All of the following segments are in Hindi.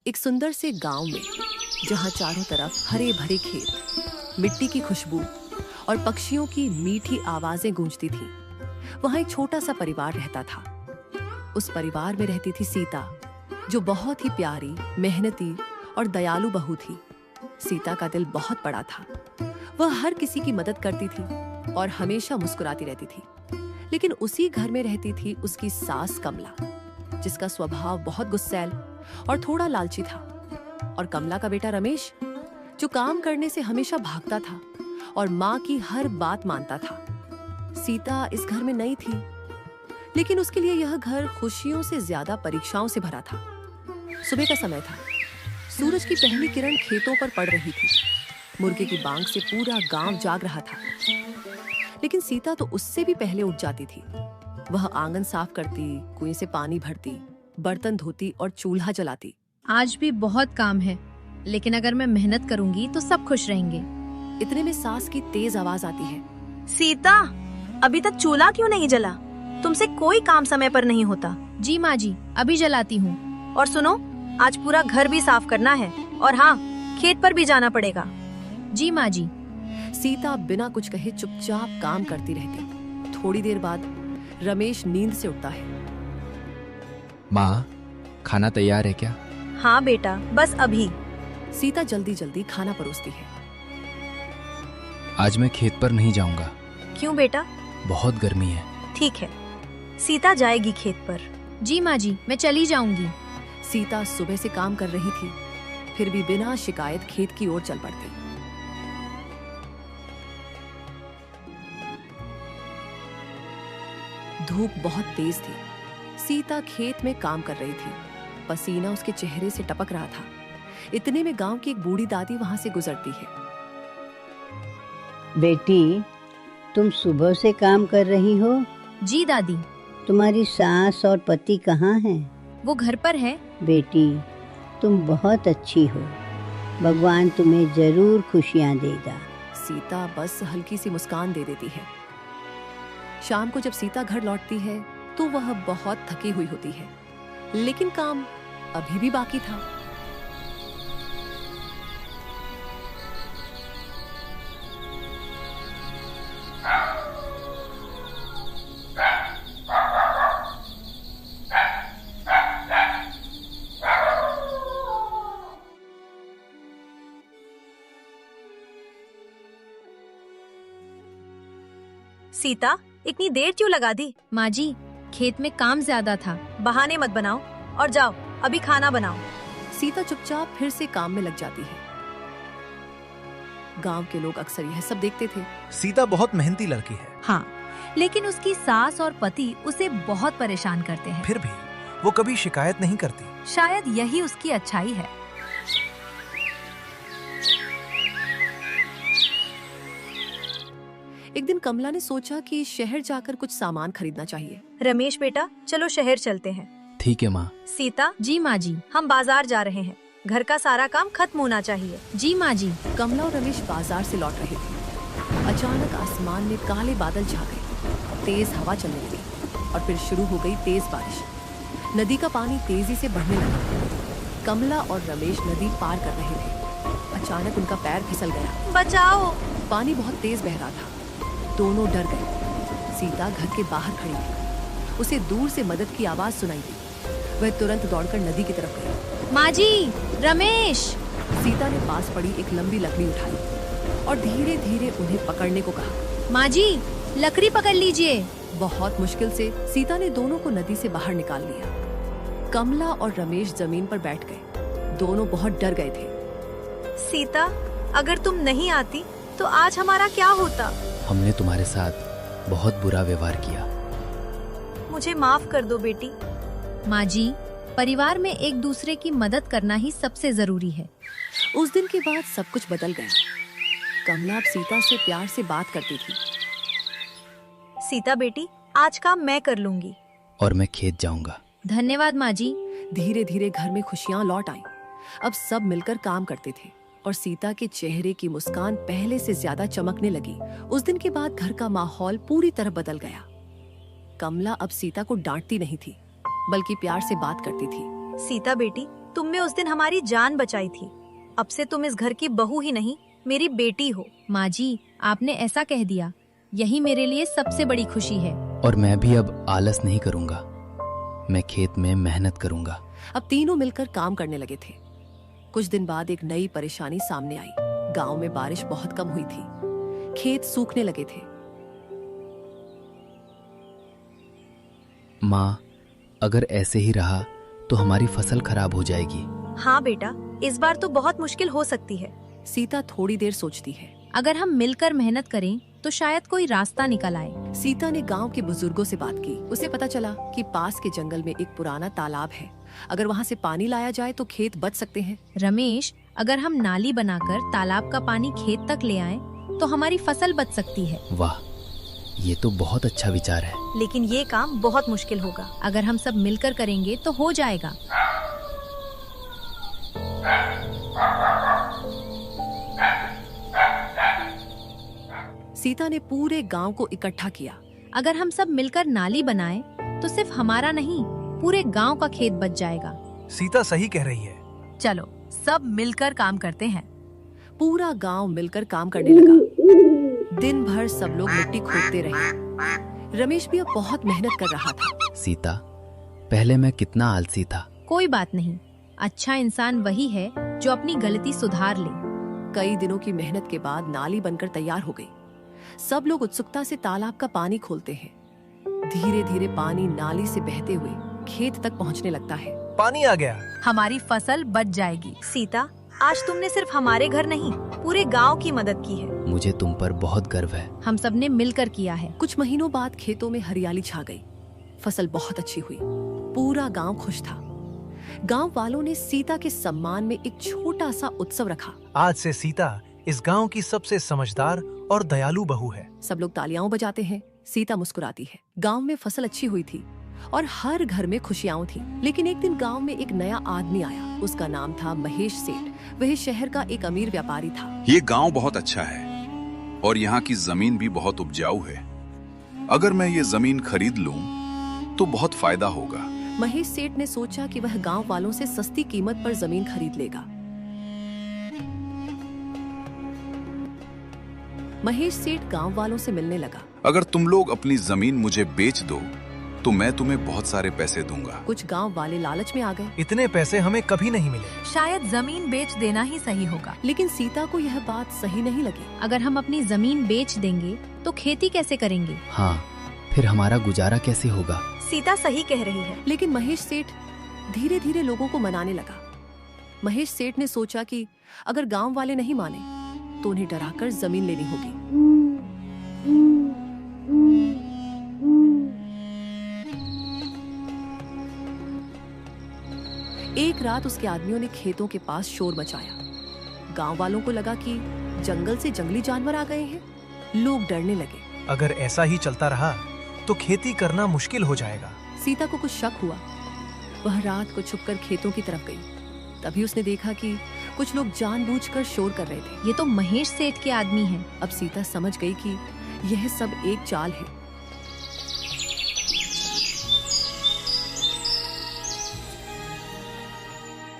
एक सुंदर से गांव में, जहां चारों तरफ हरे भरे खेत, मिट्टी की खुशबू और पक्षियों की मीठी आवाजें गूंजती थीं, वहां एक छोटा सा परिवार रहता था। उस परिवार में रहती थी सीता, जो बहुत ही प्यारी, मेहनती और दयालु बहू थी। सीता का दिल बहुत बड़ा था। वह हर किसी की मदद करती थी और हमेशा मुस्कुराती रहती थी। लेकिन उसी घर में रहती थी उसकी सास कमला, जिसका स्वभाव बहुत गुस्सैल और थोड़ा लालची था। और कमला का बेटा रमेश, जो काम करने से हमेशा भागता था और माँ की हर बात मानता था। सीता इस घर में नई थी, लेकिन उसके लिए यह घर खुशियों से ज्यादा परीक्षाओं से भरा था। सुबह का समय था। सूरज की पहली किरण खेतों पर पड़ रही थी। मुर्गे की बांग से पूरा गांव जाग रहा था। लेकिन सीता तो उससे भी पहले उठ जाती थी। वह आंगन साफ करती, कुएं से पानी भरती, बर्तन धोती और चूल्हा जलाती। आज भी बहुत काम है, लेकिन अगर मैं मेहनत करूंगी तो सब खुश रहेंगे। इतने में सास की तेज आवाज आती है। सीता, अभी तक चूल्हा क्यों नहीं जला? तुमसे कोई काम समय पर नहीं होता। जी माँ जी, अभी जलाती हूँ। और सुनो, आज पूरा घर भी साफ करना है और हाँ, खेत पर भी जाना पड़ेगा। जी माँ जी। सीता बिना कुछ कहे चुपचाप काम करती रहती। थोड़ी देर बाद रमेश नींद से उठता है। माँ, खाना तैयार है क्या? हाँ बेटा, बस अभी। सीता जल्दी जल्दी खाना परोसती है। आज मैं खेत पर नहीं जाऊंगा। क्यों बेटा? बहुत गर्मी है। ठीक है, सीता जाएगी खेत पर। जी माँ जी, मैं चली जाऊंगी। सीता सुबह से काम कर रही थी, फिर भी बिना शिकायत खेत की ओर चल पड़ती। धूप बहुत तेज थी। सीता खेत में काम कर रही थी। पसीना उसके चेहरे से टपक रहा था। इतने में गांव की एक बूढ़ी दादी वहां से गुजरती है। बेटी, तुम सुबह से काम कर रही हो? जी दादी। तुम्हारी सास और पति कहाँ हैं? वो घर पर है। बेटी, तुम बहुत अच्छी हो। भगवान तुम्हें जरूर खुशियाँ देगा। सीता बस हल्की सी मुस्कान दे देती है। शाम को जब सीता घर लौटती है तो वह बहुत थकी हुई होती है, लेकिन काम अभी भी बाकी था। सीता, इतनी देर क्यों लगा दी? माँ जी, खेत में काम ज्यादा था। बहाने मत बनाओ और जाओ, अभी खाना बनाओ। सीता चुपचाप फिर से काम में लग जाती है। गांव के लोग अक्सर यह सब देखते थे। सीता बहुत मेहनती लड़की है। हाँ, लेकिन उसकी सास और पति उसे बहुत परेशान करते हैं। फिर भी वो कभी शिकायत नहीं करती। शायद यही उसकी अच्छाई है। एक दिन कमला ने सोचा कि शहर जाकर कुछ सामान खरीदना चाहिए। रमेश बेटा, चलो शहर चलते हैं। ठीक है माँ। सीता, जी माँ जी। हम बाजार जा रहे हैं। घर का सारा काम खत्म होना चाहिए। जी माँ जी। कमला और रमेश बाजार से लौट रहे थे। अचानक आसमान में काले बादल छा गए। तेज हवा चलने लगी और फिर शुरू हो गई तेज बारिश। नदी का पानी तेजी से बढ़ने लगा। कमला और रमेश नदी पार कर रहे थे। अचानक उनका पैर फिसल गया। बचाओ! पानी बहुत तेज बह रहा था। दोनों डर गए। सीता घर के बाहर खड़ी थी। उसे दूर से मदद की आवाज सुनाई दी। वह तुरंत दौड़कर नदी की तरफ गई। माँ जी, रमेश! सीता ने पास पड़ी एक लंबी लकड़ी उठाई और धीरे धीरे उन्हें पकड़ने को कहा। माँ जी, लकड़ी पकड़ लीजिए। बहुत मुश्किल से सीता ने दोनों को नदी से बाहर निकाल लिया। कमला और रमेश जमीन पर बैठ गए। दोनों बहुत डर गए थे। सीता, अगर तुम नहीं आती तो आज हमारा क्या होता? हमने तुम्हारे साथ बहुत बुरा व्यवहार किया। मुझे माफ कर दो बेटी। माँ जी, परिवार में एक दूसरे की मदद करना ही सबसे जरूरी है। उस दिन के बाद सब कुछ बदल गया। कमला अब सीता से प्यार से बात करती थी। सीता बेटी, आज काम मैं कर लूंगी। और मैं खेत जाऊंगा। धन्यवाद माँ जी। धीरे धीरे घर में खुशियां लौट आईं। अब सब मिलकर काम करते थे और सीता के चेहरे की मुस्कान पहले से ज्यादा चमकने लगी। उस दिन के बाद घर का माहौल पूरी तरह बदल गया। कमला अब सीता को डांटती नहीं थी, बल्कि प्यार से बात करती थी। सीता बेटी, तुमने उस दिन हमारी जान बचाई थी। अब से तुम इस घर की बहू ही नहीं, मेरी बेटी हो। माँ जी, आपने ऐसा कह दिया, यही मेरे लिए सबसे बड़ी खुशी है। और मैं भी अब आलस नहीं करूंगा। मैं खेत में मेहनत करूंगा। अब तीनों मिलकर काम करने लगे थे। कुछ दिन बाद एक नई परेशानी सामने आई। गांव में बारिश बहुत कम हुई थी। खेत सूखने लगे थे। माँ, अगर ऐसे ही रहा तो हमारी फसल खराब हो जाएगी। हाँ बेटा, इस बार तो बहुत मुश्किल हो सकती है। सीता थोड़ी देर सोचती है। अगर हम मिलकर मेहनत करें तो शायद कोई रास्ता निकल आए। सीता ने गांव के बुजुर्गों से बात की। उसे पता चला कि पास के जंगल में एक पुराना तालाब है। अगर वहां से पानी लाया जाए तो खेत बच सकते हैं। रमेश, अगर हम नाली बनाकर तालाब का पानी खेत तक ले आएं, तो हमारी फसल बच सकती है। वाह, ये तो बहुत अच्छा विचार है। लेकिन ये काम बहुत मुश्किल होगा। अगर हम सब मिलकर करेंगे तो हो जाएगा। सीता ने पूरे गांव को इकट्ठा किया। अगर हम सब मिलकर नाली बनाएं, तो सिर्फ हमारा नहीं, पूरे गांव का खेत बच जाएगा। सीता सही कह रही है। चलो सब मिलकर काम करते हैं। पूरा गांव मिलकर काम करने लगा। दिन भर सब लोग मिट्टी खोदते रहे। रमेश भी अब बहुत मेहनत कर रहा था। सीता, पहले मैं कितना आलसी था। कोई बात नहीं, अच्छा इंसान वही है जो अपनी गलती सुधार ले। कई दिनों की मेहनत के बाद नाली बनकर तैयार हो गई। सब लोग उत्सुकता से तालाब का पानी खोलते हैं। धीरे धीरे पानी नाली से बहते हुए खेत तक पहुंचने लगता है। पानी आ गया। हमारी फसल बच जाएगी। सीता, आज तुमने सिर्फ हमारे घर नहीं, पूरे गांव की मदद की है। मुझे तुम पर बहुत गर्व है। हम सब ने मिलकर किया है। कुछ महीनों बाद खेतों में हरियाली छा गई। फसल बहुत अच्छी हुई। पूरा गांव खुश था। गांव वालों ने सीता के सम्मान में एक छोटा सा उत्सव रखा। आज से सीता इस गांव की सबसे समझदार और दयालु बहू है। सब लोग तालियां बजाते हैं। सीता मुस्कुराती है। गांव में फसल अच्छी हुई थी और हर घर में खुशियां थी। लेकिन एक दिन गांव में एक नया आदमी आया। उसका नाम था महेश सेठ। वह शहर का एक अमीर व्यापारी था। ये गांव बहुत अच्छा है और यहाँ की जमीन भी बहुत उपजाऊ है। अगर मैं ये जमीन खरीद लूं तो बहुत फायदा होगा। महेश सेठ ने सोचा कि वह गांव वालों से सस्ती कीमत पर जमीन खरीद लेगा। महेश सेठ गांव वालों से मिलने लगा। अगर तुम लोग अपनी जमीन मुझे बेच दो तो मैं तुम्हें बहुत सारे पैसे दूंगा। कुछ गांव वाले लालच में आ गए। इतने पैसे हमें कभी नहीं मिले। शायद जमीन बेच देना ही सही होगा। लेकिन सीता को यह बात सही नहीं लगी। अगर हम अपनी जमीन बेच देंगे तो खेती कैसे करेंगे? हाँ, फिर हमारा गुजारा कैसे होगा? सीता सही कह रही है। लेकिन महेश सेठ धीरे धीरे लोगों को मनाने लगा। महेश सेठ ने सोचा कि अगर गांव वाले नहीं माने तो उन्हें डराकर जमीन लेनी होगी। एक रात उसके आदमियों ने खेतों के पास शोर मचाया। गांव वालों को लगा कि जंगल से जंगली जानवर आ गए हैं। लोग डरने लगे। अगर ऐसा ही चलता रहा तो खेती करना मुश्किल हो जाएगा। सीता को कुछ शक हुआ। वह रात को छुपकर खेतों की तरफ गई। तभी उसने देखा कि कुछ लोग जानबूझकर शोर कर रहे थे। ये तो महेश सेठ के आदमी हैं। अब सीता समझ गई कि यह सब एक चाल है।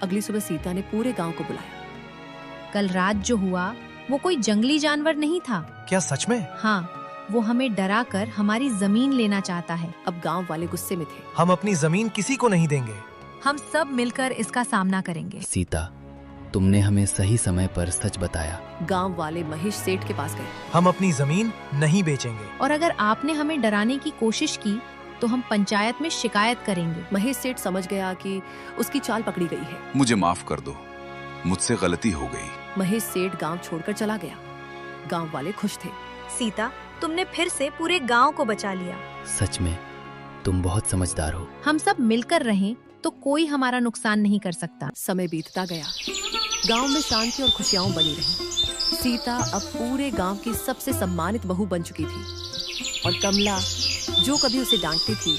अगली सुबह सीता ने पूरे गांव को बुलाया। कल रात जो हुआ वो कोई जंगली जानवर नहीं था। क्या सच में? हाँ, वो हमें डरा कर हमारी जमीन लेना चाहता है। अब गांव वाले गुस्से में थे। हम अपनी जमीन किसी को नहीं देंगे। हम सब मिलकर इसका सामना करेंगे। सीता, तुमने हमें सही समय पर सच बताया। गांव वाले महेश सेठ के पास गए। हम अपनी जमीन नहीं बेचेंगे। और अगर आपने हमें डराने की कोशिश की तो हम पंचायत में शिकायत करेंगे। महेश सेठ समझ गया कि उसकी चाल पकड़ी गई है। मुझे माफ कर दो, मुझसे गलती हो गई। महेश सेठ गांव छोड़कर चला गया। गांव वाले खुश थे। सीता, तुमने फिर से पूरे गांव को बचा लिया। सच में तुम बहुत समझदार हो। हम सब मिलकर रहें तो कोई हमारा नुकसान नहीं कर सकता। समय बीतता गया। गांव में शांति और खुशियां बनी रही। सीता अब पूरे गांव की सबसे सम्मानित बहू बन चुकी थी। और कमला, जो कभी उसे डांटती थी,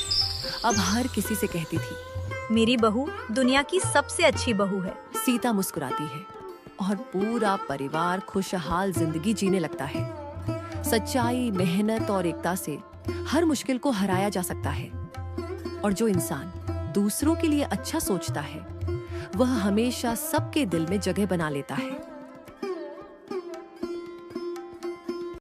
अब हर किसी से कहती थी, मेरी बहू दुनिया की सबसे अच्छी बहू है। सीता मुस्कुराती है और पूरा परिवार खुशहाल जिंदगी जीने लगता है। सच्चाई, मेहनत और एकता से हर मुश्किल को हराया जा सकता है। और जो इंसान दूसरों के लिए अच्छा सोचता है, वह हमेशा सबके दिल में जगह बना लेता है।